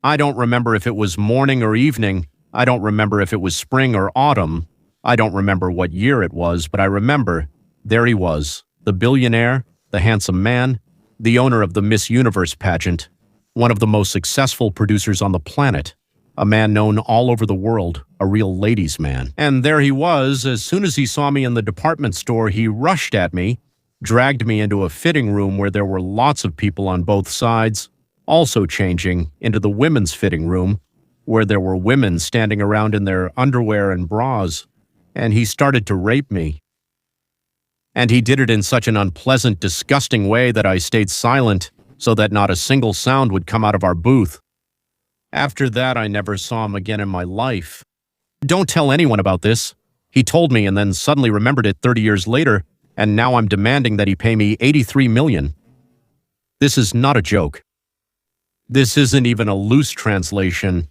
I don't remember if it was morning or evening. I don't remember if it was spring or autumn. I don't remember what year it was, but I remember there he was, the billionaire, the handsome man, the owner of the Miss Universe pageant, one of the most successful producers on the planet, a man known all over the world, a real ladies' man. And there he was. As soon as he saw me in the department store, he rushed at me, dragged me into a fitting room where there were lots of people on both sides, also changing into the women's fitting room, where there were women standing around in their underwear and bras, and he started to rape me. And he did it in such an unpleasant, disgusting way that I stayed silent so that not a single sound would come out of our booth. After that, I never saw him again in my life. Don't tell anyone about this. He told me and then suddenly remembered it 30 years later, and now I'm demanding that he pay me $83 million. This is not a joke. This isn't even a loose translation.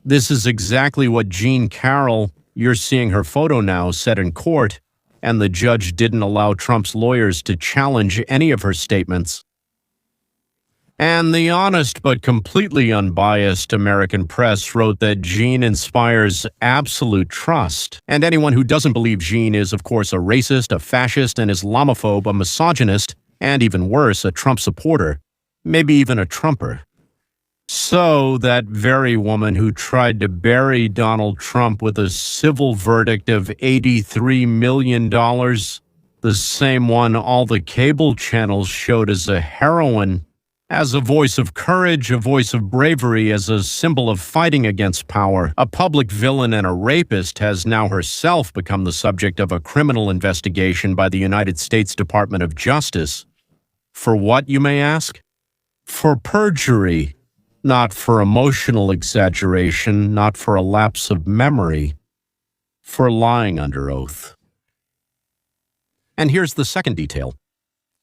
This is exactly what Jean Carroll, you're seeing her photo now, said in court, and the judge didn't allow Trump's lawyers to challenge any of her statements. And the honest but completely unbiased American press wrote that Jean inspires absolute trust. And anyone who doesn't believe Jean is, of course, a racist, a fascist, an Islamophobe, a misogynist, and even worse, a Trump supporter, maybe even a Trumper. So that very woman who tried to bury Donald Trump with a civil verdict of $83 million, the same one all the cable channels showed as a heroine, as a voice of courage, a voice of bravery, as a symbol of fighting against power, a public villain and a rapist, has now herself become the subject of a criminal investigation by the United States Department of Justice. For what, you may ask? For perjury. Not for emotional exaggeration, not for a lapse of memory, for lying under oath. And here's the second detail.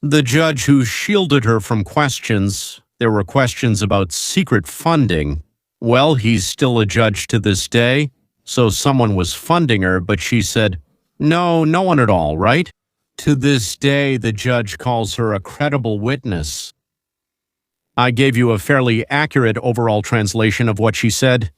The judge who shielded her from questions, there were questions about secret funding. Well, he's still a judge to this day, so someone was funding her, but she said, no one at all, right? To this day, the judge calls her a credible witness. I gave you a fairly accurate overall translation of what she said.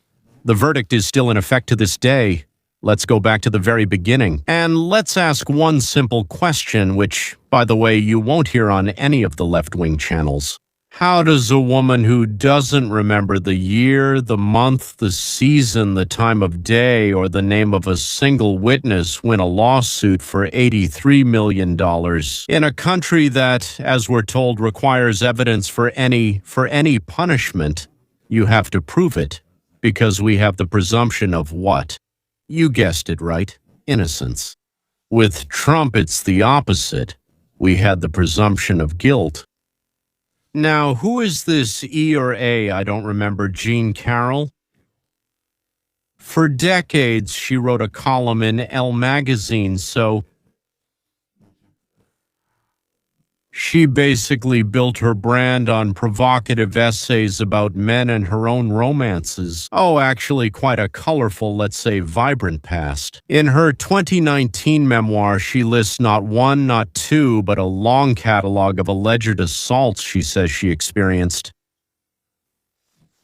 The verdict is still in effect to this day. Let's go back to the very beginning. And let's ask one simple question, which, by the way, you won't hear on any of the left-wing channels. How does a woman who doesn't remember the year, the month, the season, the time of day, or the name of a single witness win a lawsuit for $83 million in a country that, as we're told, requires evidence for any punishment? You have to prove it, because we have the presumption of what? You guessed it, right? Innocence. With Trump, it's the opposite. We had the presumption of guilt. Now, who is this E or A? I don't remember. Jean Carroll? For decades, she wrote a column in Elle magazine, so she basically built her brand on provocative essays about men and her own romances. Oh, actually quite a colorful, let's say vibrant past. In her 2019 memoir, she lists not one, not two, but a long catalog of alleged assaults she says she experienced.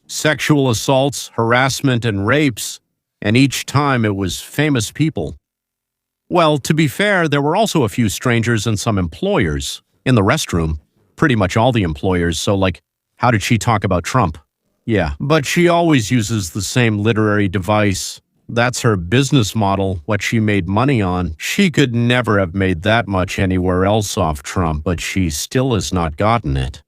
Sexual assaults, harassment, and rapes, and each time it was famous people. Well, to be fair, there were also a few strangers and some employers. In the restroom, pretty much all the employers, so like, how did she talk about Trump? Yeah, but she always uses the same literary device. That's her business model, what she made money on. She could never have made that much anywhere else off Trump, but she still has not gotten it.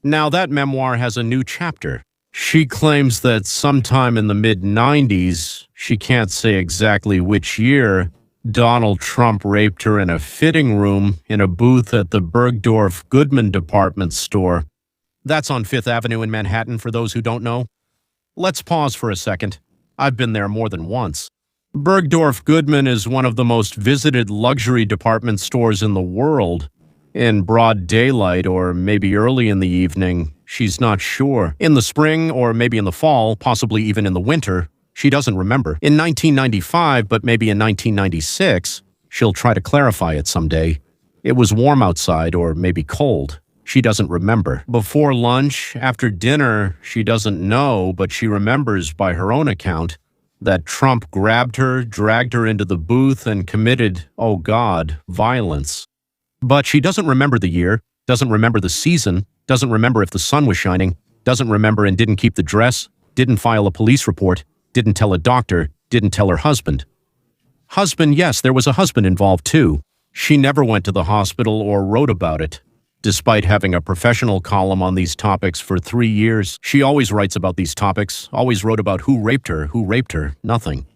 Now that memoir has a new chapter. She claims that sometime in the mid-90s, she can't say exactly which year, Donald Trump raped her in a fitting room in a booth at the Bergdorf Goodman department store. That's on Fifth Avenue in Manhattan, for those who don't know. Let's pause for a second. I've been there more than once. Bergdorf Goodman is one of the most visited luxury department stores in the world. In broad daylight or maybe early in the evening, she's not sure. In the spring or maybe in the fall, possibly even in the winter, she doesn't remember. In 1995, but maybe in 1996, she'll try to clarify it someday. It was warm outside or maybe cold. She doesn't remember. Before lunch, after dinner, she doesn't know, but she remembers by her own account that Trump grabbed her, dragged her into the booth, and committed, oh God, violence. But she doesn't remember the year, doesn't remember the season, doesn't remember if the sun was shining, doesn't remember and didn't keep the dress, didn't file a police report, didn't tell a doctor, didn't tell her husband. Husband, yes, there was a husband involved too. She never went to the hospital or wrote about it. Despite having a professional column on these topics for 3 years, she always writes about these topics, always wrote about who raped her, nothing.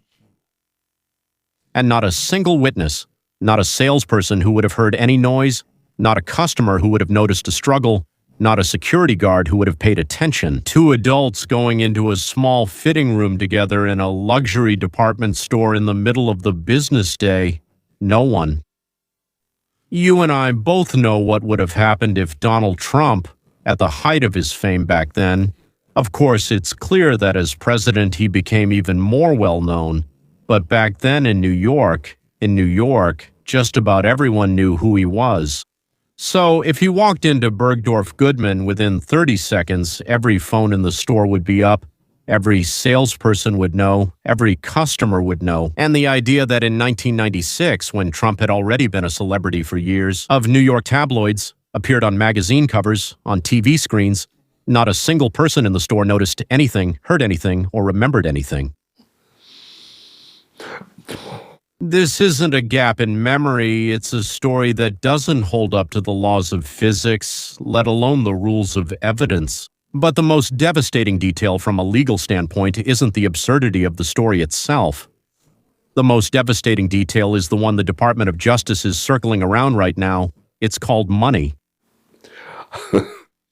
And not a single witness, not a salesperson who would have heard any noise, not a customer who would have noticed a struggle, not a security guard who would have paid attention. 2 adults going into a small fitting room together in a luxury department store in the middle of the business day. No one. You and I both know what would have happened if Donald Trump, at the height of his fame back then, of course, it's clear that as president he became even more well-known, but back then in New York, just about everyone knew who he was. So if he walked into Bergdorf Goodman within 30 seconds, every phone in the store would be up, every salesperson would know, every customer would know. And the idea that in 1996, when Trump had already been a celebrity for years, of New York tabloids, appeared on magazine covers, on TV screens, not a single person in the store noticed anything, heard anything, or remembered anything. This isn't a gap in memory, it's a story that doesn't hold up to the laws of physics, let alone the rules of evidence. But the most devastating detail from a legal standpoint isn't the absurdity of the story itself. The most devastating detail is the one the Department of Justice is circling around right now. It's called money.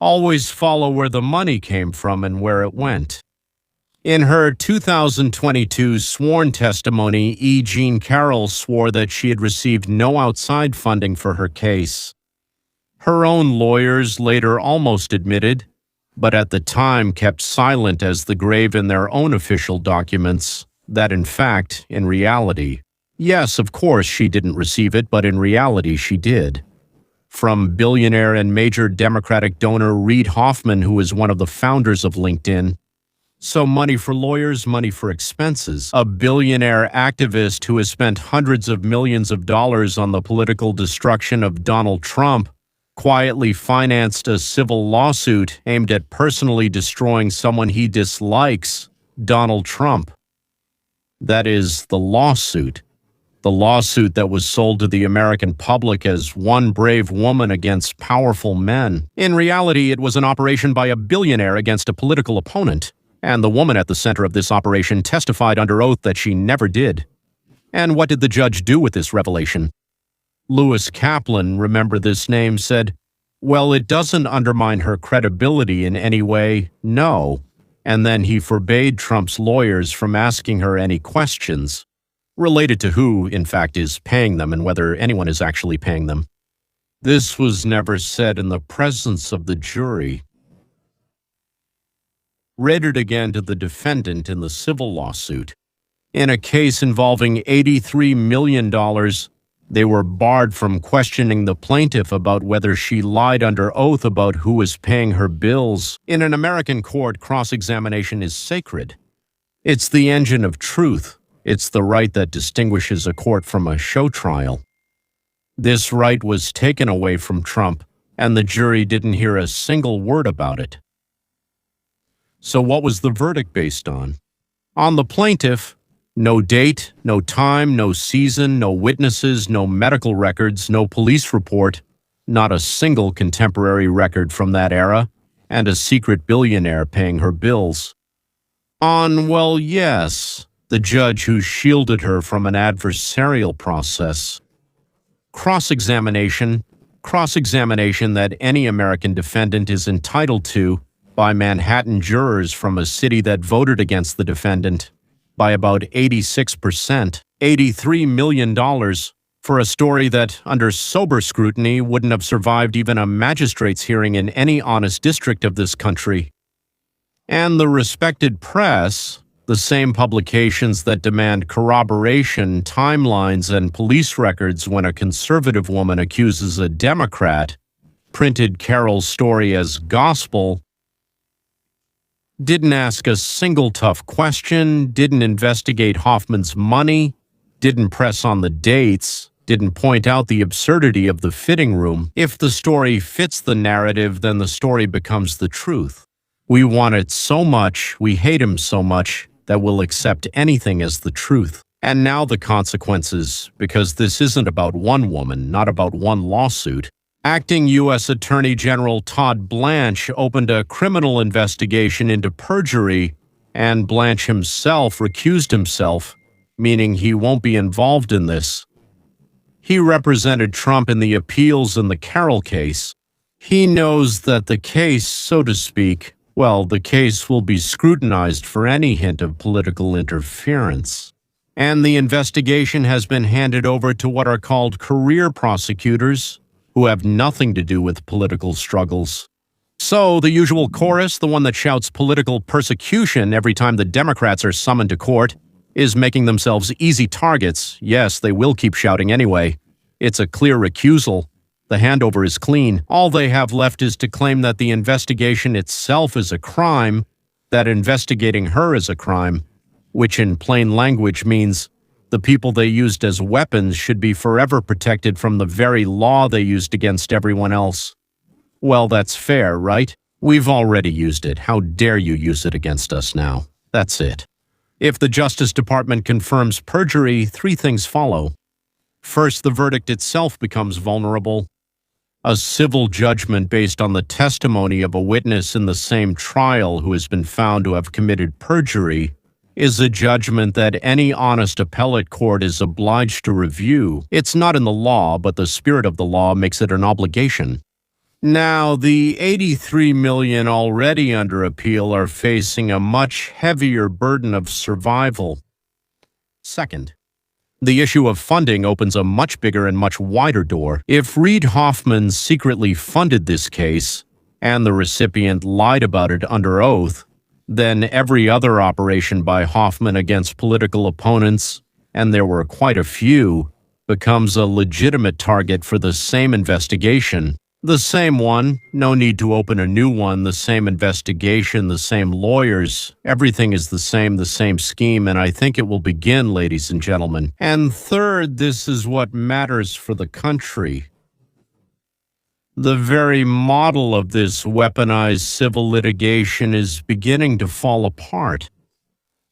Always follow where the money came from and where it went. In her 2022 sworn testimony, E. Jean Carroll swore that she had received no outside funding for her case. Her own lawyers later almost admitted, but at the time kept silent as the grave in their own official documents, that in fact, in reality, yes, of course she didn't receive it, but in reality she did. From billionaire and major Democratic donor Reid Hoffman, who is one of the founders of LinkedIn. So money for lawyers, money for expenses. A billionaire activist who has spent hundreds of millions of dollars on the political destruction of Donald Trump quietly financed a civil lawsuit aimed at personally destroying someone he dislikes, Donald Trump. That is the lawsuit that was sold to the American public as one brave woman against powerful men. In reality, it was an operation by a billionaire against a political opponent, and the woman at the center of this operation testified under oath that she never did. And what did the judge do with this revelation? Lewis Kaplan, remember this name, said, "Well, it doesn't undermine her credibility in any way, no." And then he forbade Trump's lawyers from asking her any questions related to who, in fact, is paying them and whether anyone is actually paying them. This was never said in the presence of the jury. Read it again to the defendant in the civil lawsuit. In a case involving $83 million, they were barred from questioning the plaintiff about whether she lied under oath about who was paying her bills. In an American court, cross-examination is sacred. It's the engine of truth. It's the right that distinguishes a court from a show trial. This right was taken away from Trump, and the jury didn't hear a single word about it. So what was the verdict based on? On the plaintiff, no date, no time, no season, no witnesses, no medical records, no police report, not a single contemporary record from that era, and a secret billionaire paying her bills. On, well, yes, the judge who shielded her from an adversarial process. Cross-examination that any American defendant is entitled to by Manhattan jurors from a city that voted against the defendant by about 86%, $83 million, for a story that, under sober scrutiny, wouldn't have survived even a magistrate's hearing in any honest district of this country. And the respected press, the same publications that demand corroboration, timelines, and police records when a conservative woman accuses a Democrat, printed Carroll's story as gospel, didn't ask a single tough question, didn't investigate Hoffman's money, didn't press on the dates, didn't point out the absurdity of the fitting room. If the story fits the narrative, then the story becomes the truth. We want it so much, we hate him so much, that we'll accept anything as the truth. And now the consequences, because this isn't about one woman, not about one lawsuit. Acting U.S. Attorney General Todd Blanche opened a criminal investigation into perjury, and Blanche himself recused himself, meaning he won't be involved in this. He represented Trump in the appeals in the Carroll case. He knows that the case, so to speak, well, the case will be scrutinized for any hint of political interference. And the investigation has been handed over to what are called career prosecutors, who have nothing to do with political struggles. So, the usual chorus, the one that shouts political persecution every time the Democrats are summoned to court, is making themselves easy targets. Yes, they will keep shouting anyway. It's a clear recusal. The handover is clean. All they have left is to claim that the investigation itself is a crime, that investigating her is a crime, which in plain language means the people they used as weapons should be forever protected from the very law they used against everyone else. Well, that's fair, right? We've already used it. How dare you use it against us now? That's it. If the Justice Department confirms perjury, three things follow. First, the verdict itself becomes vulnerable. A civil judgment based on the testimony of a witness in the same trial who has been found to have committed perjury is a judgment that any honest appellate court is obliged to review. It's not in the law, but the spirit of the law makes it an obligation. Now, the 83 million already under appeal are facing a much heavier burden of survival. Second, the issue of funding opens a much bigger and much wider door. If Reid Hoffman secretly funded this case, and the recipient lied about it under oath, then every other operation by Hoffman against political opponents, and there were quite a few, becomes a legitimate target for the same investigation. The same one, no need to open a new one, the same investigation, the same lawyers, everything is the same scheme, and I think it will begin, ladies and gentlemen. And third, this is what matters for the country. The very model of this weaponized civil litigation is beginning to fall apart.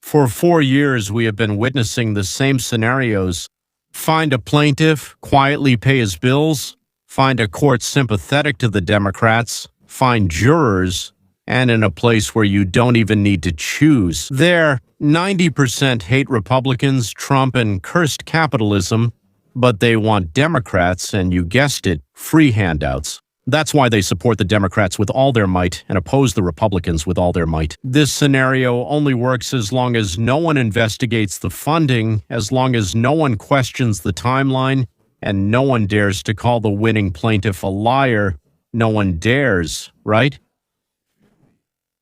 For 4 years, we have been witnessing the same scenarios. Find a plaintiff, quietly pay his bills, find a court sympathetic to the Democrats, find jurors, and in a place where you don't even need to choose. There, 90% hate Republicans, Trump, and cursed capitalism, but they want Democrats, and you guessed it, free handouts. That's why they support the Democrats with all their might and oppose the Republicans with all their might. This scenario only works as long as no one investigates the funding, as long as no one questions the timeline, and no one dares to call the winning plaintiff a liar. No one dares, right?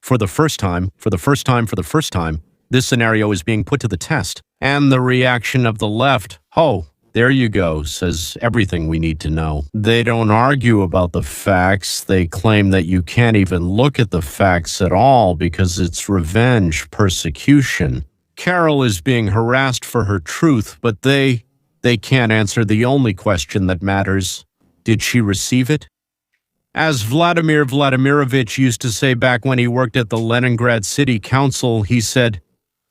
For the first time, this scenario is being put to the test. And the reaction of the left, oh, there you go, says everything we need to know. They don't argue about the facts. They claim that you can't even look at the facts at all because it's revenge, persecution. Carroll is being harassed for her truth, but they can't answer the only question that matters. Did she receive it? As Vladimir Vladimirovich used to say back when he worked at the Leningrad City Council, he said,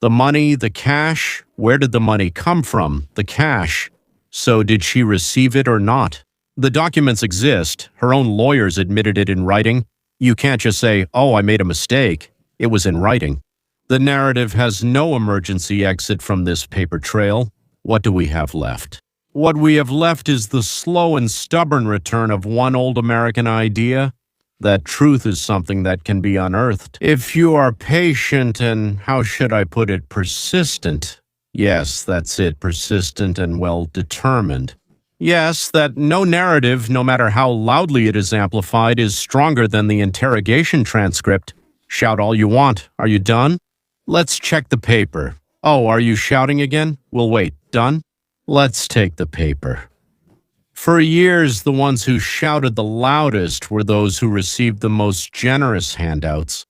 "The money, the cash, where did the money come from? The cash. So did she receive it or not?" The documents exist. Her own lawyers admitted it in writing. You can't just say, "Oh, I made a mistake." It was in writing. The narrative has no emergency exit from this paper trail. What do we have left? What we have left is the slow and stubborn return of one old American idea, that truth is something that can be unearthed. If you are patient and, how should I put it, persistent. Yes, that's it, persistent and well-determined. Yes, that no narrative, no matter how loudly it is amplified, is stronger than the interrogation transcript. Shout all you want. Are you done? Let's check the paper. Oh, are you shouting again? We'll wait. Done? Let's take the paper. For years, the ones who shouted the loudest were those who received the most generous handouts.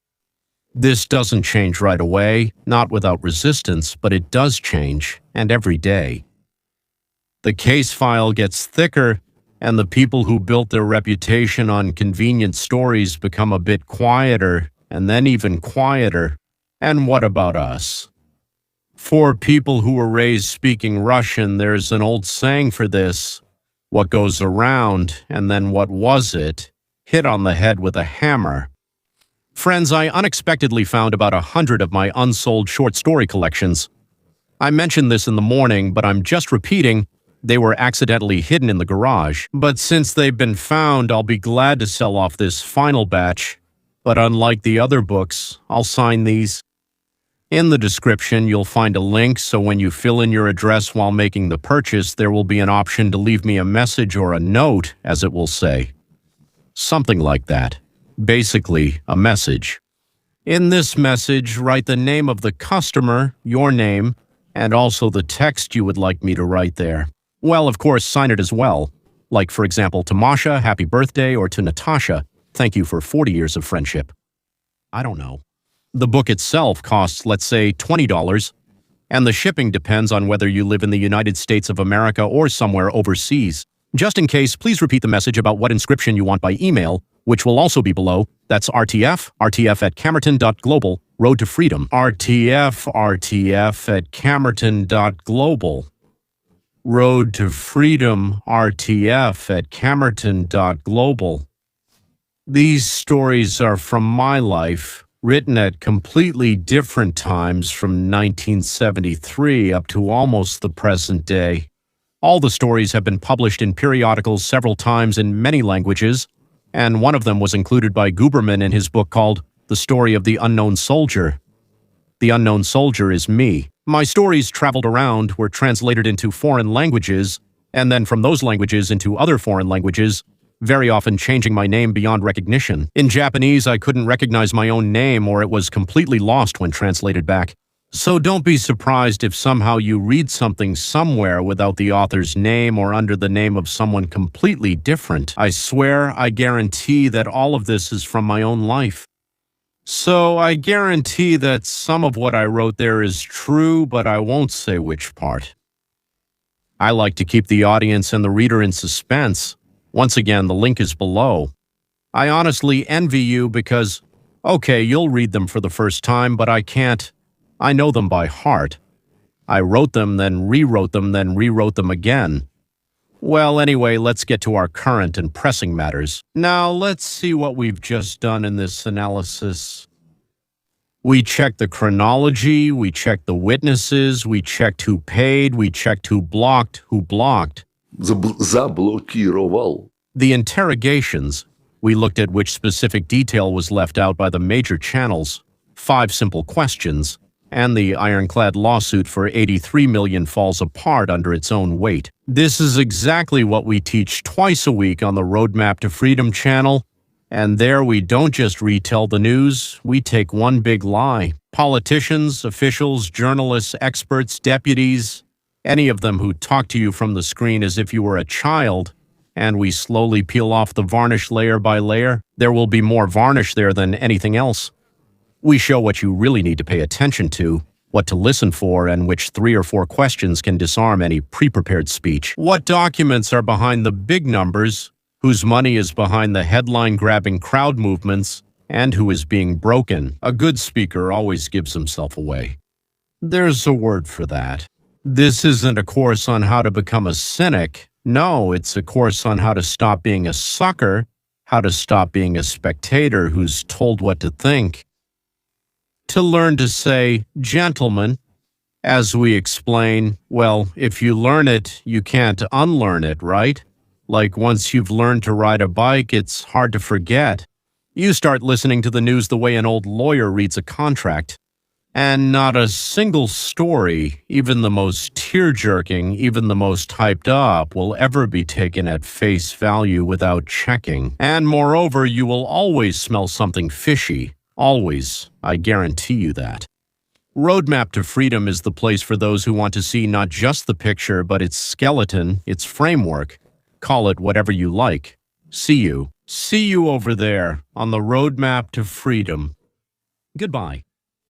This doesn't change right away, not without resistance, but it does change, and every day. The case file gets thicker, and the people who built their reputation on convenient stories become a bit quieter, and then even quieter. And what about us? For people who were raised speaking Russian, there's an old saying for this: what goes around, and then what was it, hit on the head with a hammer. Friends, I unexpectedly found about 100 of my unsold short story collections. I mentioned this in the morning, but I'm just repeating, they were accidentally hidden in the garage. But since they've been found, I'll be glad to sell off this final batch. But unlike the other books, I'll sign these. In the description, you'll find a link, so when you fill in your address while making the purchase, there will be an option to leave me a message or a note, as it will say. Something like that. Basically, a message. In this message, write the name of the customer, your name, and also the text you would like me to write there. Well, of course, sign it as well. Like, for example, to Masha, happy birthday, or to Natasha, thank you for 40 years of friendship. I don't know. The book itself costs, let's say, $20, and the shipping depends on whether you live in the United States of America or somewhere overseas. Just in case, please repeat the message about what inscription you want by email, which will also be below. That's rtf@camerton.global, Road to Freedom. rtf@camerton.global. Road to Freedom, rtf@camerton.global. These stories are from my life, written at completely different times from 1973 up to almost the present day. All the stories have been published in periodicals several times in many languages, and one of them was included by Guberman in his book called The Story of the Unknown Soldier. The Unknown Soldier is me. My stories traveled around, were translated into foreign languages, and then from those languages into other foreign languages, very often changing my name beyond recognition. In Japanese, I couldn't recognize my own name, or it was completely lost when translated back. So don't be surprised if somehow you read something somewhere without the author's name or under the name of someone completely different. I swear, I guarantee that all of this is from my own life. So I guarantee that some of what I wrote there is true, but I won't say which part. I like to keep the audience and the reader in suspense. Once again, the link is below. I honestly envy you because, okay, you'll read them for the first time, but I can't. I know them by heart. I wrote them, then rewrote them, then rewrote them again. Well, anyway, let's get to our current and pressing matters. Now, let's see what we've just done in this analysis. We checked the chronology, we checked the witnesses, we checked who paid, we checked who blocked. Заблокировал. The interrogations, we looked at which specific detail was left out by the major channels, 5 simple questions, and the ironclad lawsuit for $83 million falls apart under its own weight. This is exactly what we teach twice a week on the Roadmap to Freedom channel, and there we don't just retell the news, we take one big lie. Politicians, officials, journalists, experts, deputies, any of them who talk to you from the screen as if you were a child, and we slowly peel off the varnish layer by layer. There will be more varnish there than anything else. We show what you really need to pay attention to, what to listen for, and which 3 or 4 questions can disarm any pre-prepared speech. What documents are behind the big numbers, whose money is behind the headline-grabbing crowd movements, and who is being broken. A good speaker always gives himself away. There's a word for that. This isn't a course on how to become a cynic. No, it's a course on how to stop being a sucker, how to stop being a spectator who's told what to think. To learn to say, gentlemen, as we explain, well, if you learn it, you can't unlearn it, right? Like once you've learned to ride a bike, it's hard to forget. You start listening to the news the way an old lawyer reads a contract. And not a single story, even the most tear-jerking, even the most hyped up, will ever be taken at face value without checking. And moreover, you will always smell something fishy. Always. I guarantee you that. Roadmap to Freedom is the place for those who want to see not just the picture, but its skeleton, its framework. Call it whatever you like. See you. See you over there on the roadmap to freedom. Goodbye.